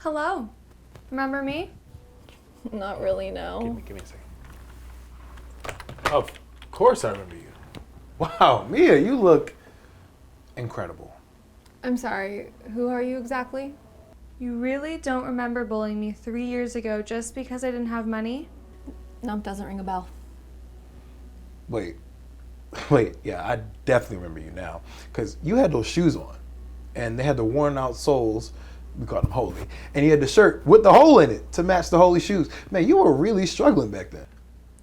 Hello. Remember me? Not really, no. Give me a second. Of course I remember you. Wow, Mia, you look incredible. I'm sorry, who are you exactly? You really don't remember bullying me 3 years ago just because I didn't have money? No, doesn't ring a bell. Wait, yeah, I definitely remember you now. Because you had those shoes on, and they had the worn out soles, we called them holy, and you had the shirt with the hole in it to match the holy shoes. Man, you were really struggling back then.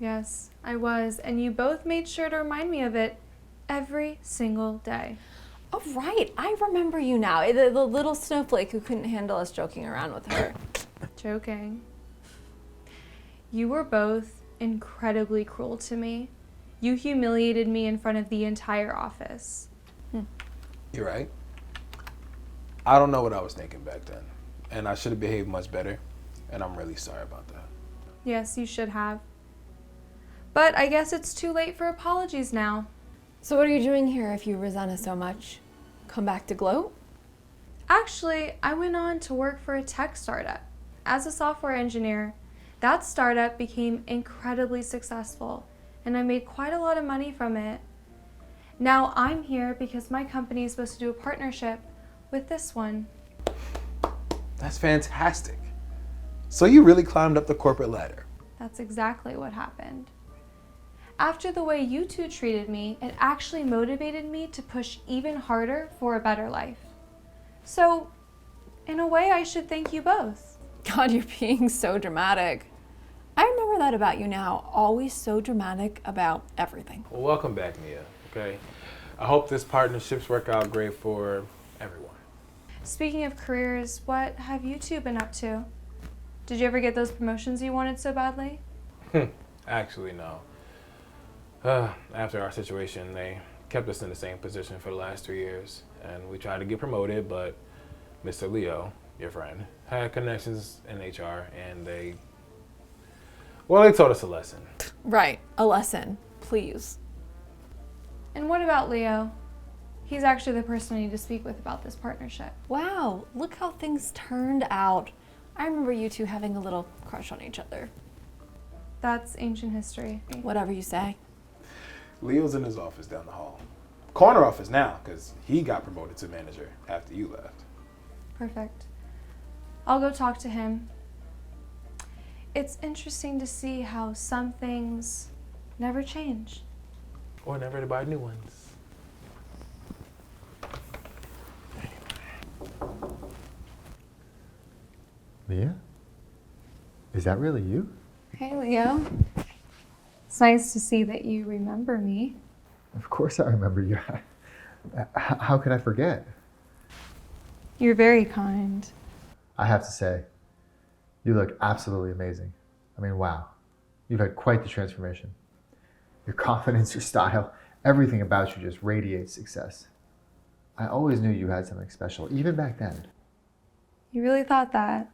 Yes, I was, and you both made sure to remind me of it every single day. Oh, right, I remember you now. The little snowflake who couldn't handle us joking around with her. Joking. You were both incredibly cruel to me. You humiliated me in front of the entire office. You're right. I don't know what I was thinking back then, and I should have behaved much better, and I'm really sorry about that. Yes, you should have. But I guess it's too late for apologies now. So what are you doing here if you resent us so much? Come back to gloat? Actually, I went on to work for a tech startup. As a software engineer, that startup became incredibly successful, and I made quite a lot of money from it. Now I'm here because my company is supposed to do a partnership with this one. That's fantastic. So you really climbed up the corporate ladder. That's exactly what happened. After the way you two treated me, it actually motivated me to push even harder for a better life. So, in a way, I should thank you both. God, you're being so dramatic. I remember that about you now, always so dramatic about everything. Well, welcome back, Mia, okay? I hope this partnerships work out great for everyone. Speaking of careers, what have you two been up to? Did you ever get those promotions you wanted so badly? Actually, no. After our situation, they kept us in the same position for the last 3 years, and we tried to get promoted, but Mr. Leo, your friend, had connections in HR, and they taught us a lesson. Right, a lesson, please. And what about Leo? He's actually the person I need to speak with about this partnership. Wow, look how things turned out. I remember you two having a little crush on each other. That's ancient history. Whatever you say. Leo's in his office down the hall. Corner office now, because he got promoted to manager after you left. Perfect. I'll go talk to him. It's interesting to see how some things never change. Or never to buy new ones. Mia? Is that really you? Hey, Leo. It's nice to see that you remember me. Of course I remember you. How could I forget? You're very kind. I have to say, you look absolutely amazing. I mean, wow. You've had quite the transformation. Your confidence, your style, everything about you just radiates success. I always knew you had something special, even back then. You really thought that?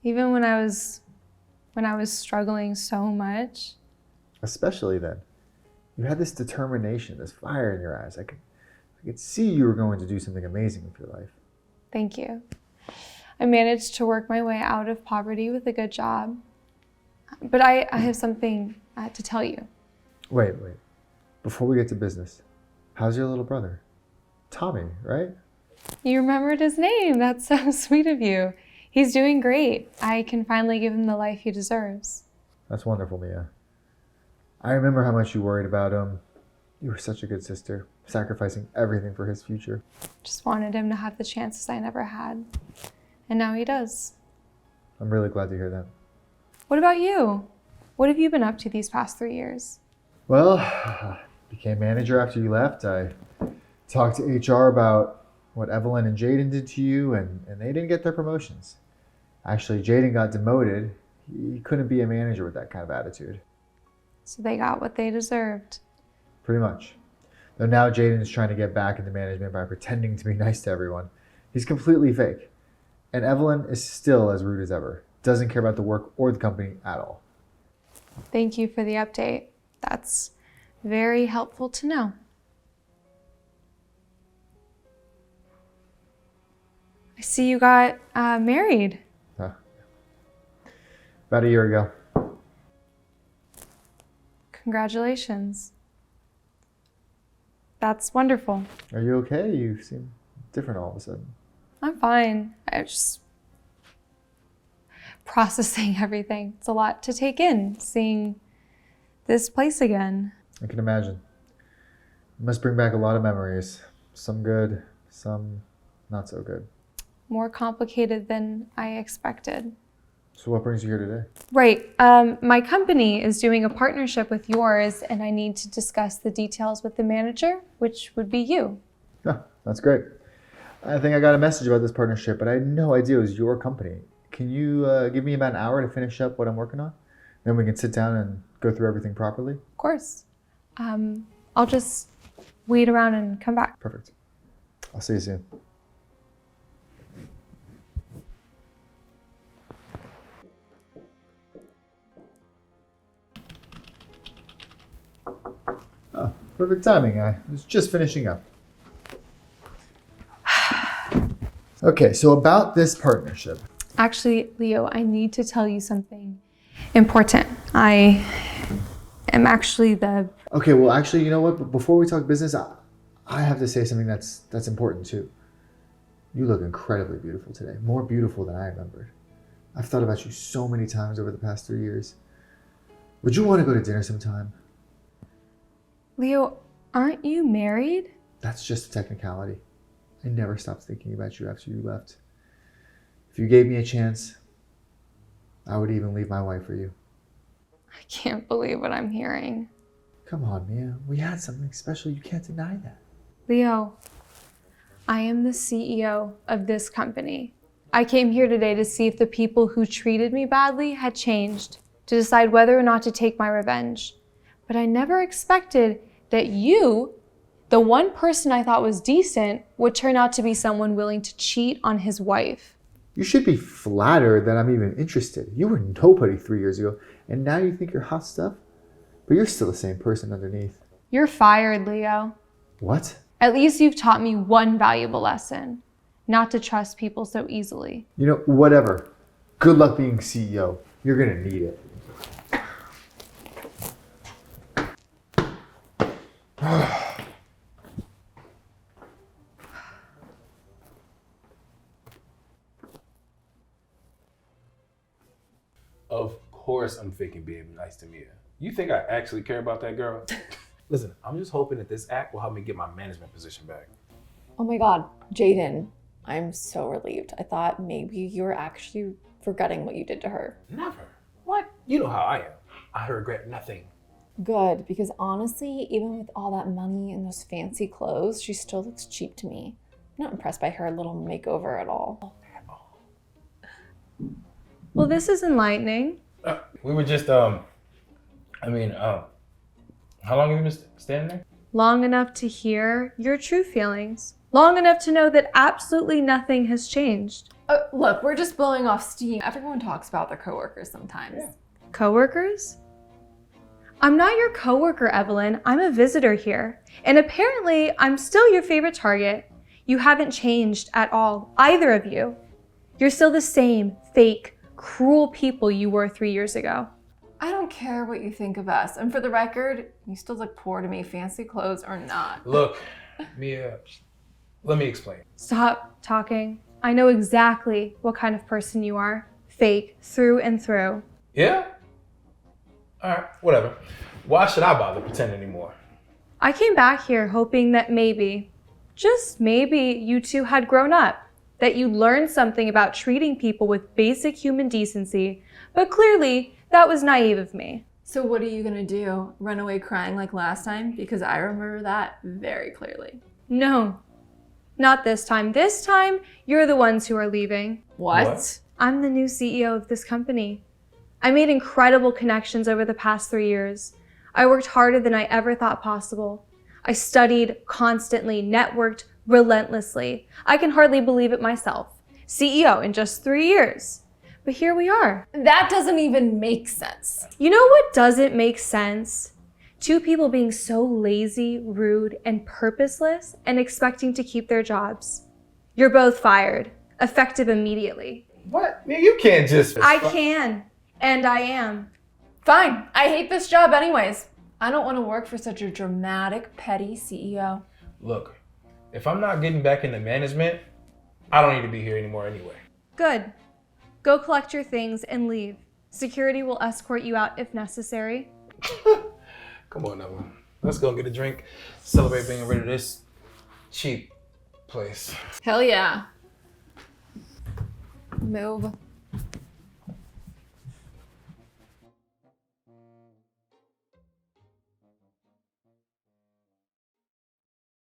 Even when I was struggling so much? Especially then. You had this determination, this fire in your eyes. I could see you were going to do something amazing with your life. Thank you. I managed to work my way out of poverty with a good job. But I have something to tell you. Wait. Before we get to business, how's your little brother? Tommy, right? You remembered his name. That's so sweet of you. He's doing great. I can finally give him the life he deserves. That's wonderful, Mia. I remember how much you worried about him. You were such a good sister, sacrificing everything for his future. Just wanted him to have the chances I never had. And now he does. I'm really glad to hear that. What about you? What have you been up to these past 3 years? Well, I became manager after you left. I talked to HR about what Evelyn and Jaden did to you, and they didn't get their promotions. Actually, Jaden got demoted. He couldn't be a manager with that kind of attitude. So they got what they deserved. Pretty much. Though now Jaden is trying to get back into management by pretending to be nice to everyone. He's completely fake. And Evelyn is still as rude as ever. Doesn't care about the work or the company at all. Thank you for the update. That's very helpful to know. I see you got married. About a year ago. Congratulations. That's wonderful. Are you okay? You seem different all of a sudden. I'm fine. I'm just processing everything. It's a lot to take in, seeing this place again. I can imagine. It must bring back a lot of memories. Some good, some not so good. More complicated than I expected. So what brings you here today? Right. My company is doing a partnership with yours, and I need to discuss the details with the manager, which would be you. Yeah, that's great. I think I got a message about this partnership, but I had no idea it was your company. Can you give me about an hour to finish up what I'm working on? Then we can sit down and go through everything properly. Of course. I'll just wait around and come back. Perfect. I'll see you soon. Oh, perfect timing. I was just finishing up. Okay, so about this partnership. Actually, Leo, I need to tell you something important. I am actually the... Okay, well, actually, you know what? Before we talk business, I have to say something that's important too. You look incredibly beautiful today, more beautiful than I remembered. I've thought about you so many times over the past 3 years. Would you want to go to dinner sometime? Leo, aren't you married? That's just a technicality. I never stopped thinking about you after you left. If you gave me a chance, I would even leave my wife for you. I can't believe what I'm hearing. Come on, Mia. We had something special. You can't deny that. Leo, I am the CEO of this company. I came here today to see if the people who treated me badly had changed, to decide whether or not to take my revenge. But I never expected that you, the one person I thought was decent, would turn out to be someone willing to cheat on his wife. You should be flattered that I'm even interested. You were nobody 3 years ago, and now you think you're hot stuff? But you're still the same person underneath. You're fired, Leo. What? At least you've taught me one valuable lesson, not to trust people so easily. You know, whatever. Good luck being CEO. You're gonna need it. Of course I'm faking being nice to Mia. You think I actually care about that girl? Listen, I'm just hoping that this act will help me get my management position back. Oh my God, Jaden, I'm so relieved. I thought maybe you were actually regretting what you did to her. Never. What? You know how I am. I regret nothing. Good, because honestly, even with all that money and those fancy clothes, she still looks cheap to me. I'm not impressed by her little makeover at all. Well, this is enlightening. We were just, how long have you been standing there? Long enough to hear your true feelings. Long enough to know that absolutely nothing has changed. Look, we're just blowing off steam. Everyone talks about their coworkers sometimes. Yeah. Coworkers? I'm not your coworker, Evelyn. I'm a visitor here. And apparently, I'm still your favorite target. You haven't changed at all, either of you. You're still the same fake, cruel people you were 3 years ago. I don't care what you think of us. And for the record, you still look poor to me, fancy clothes or not. Look, Mia, let me explain. Stop talking. I know exactly what kind of person you are. Fake, through and through. Yeah? All right, whatever. Why should I bother pretending anymore? I came back here hoping that maybe, just maybe, you two had grown up. That you'd learned something about treating people with basic human decency, but clearly that was naive of me. So what are you gonna do? Run away crying like last time? Because I remember that very clearly. No, not this time. This time, you're the ones who are leaving. What? I'm the new CEO of this company. I made incredible connections over the past 3 years. I worked harder than I ever thought possible. I studied constantly, networked relentlessly. I can hardly believe it myself. CEO in just 3 years. But here we are. That doesn't even make sense. You know what doesn't make sense? Two people being so lazy, rude, and purposeless and expecting to keep their jobs. You're both fired, effective immediately. What? Mia, you can't just... I can. And I am. Fine, I hate this job anyways. I don't want to work for such a dramatic, petty CEO. Look, if I'm not getting back into management, I don't need to be here anymore anyway. Good. Go collect your things and leave. Security will escort you out if necessary. Come on, Ella. Let's go get a drink. Celebrate being rid of this cheap place. Hell yeah. Move.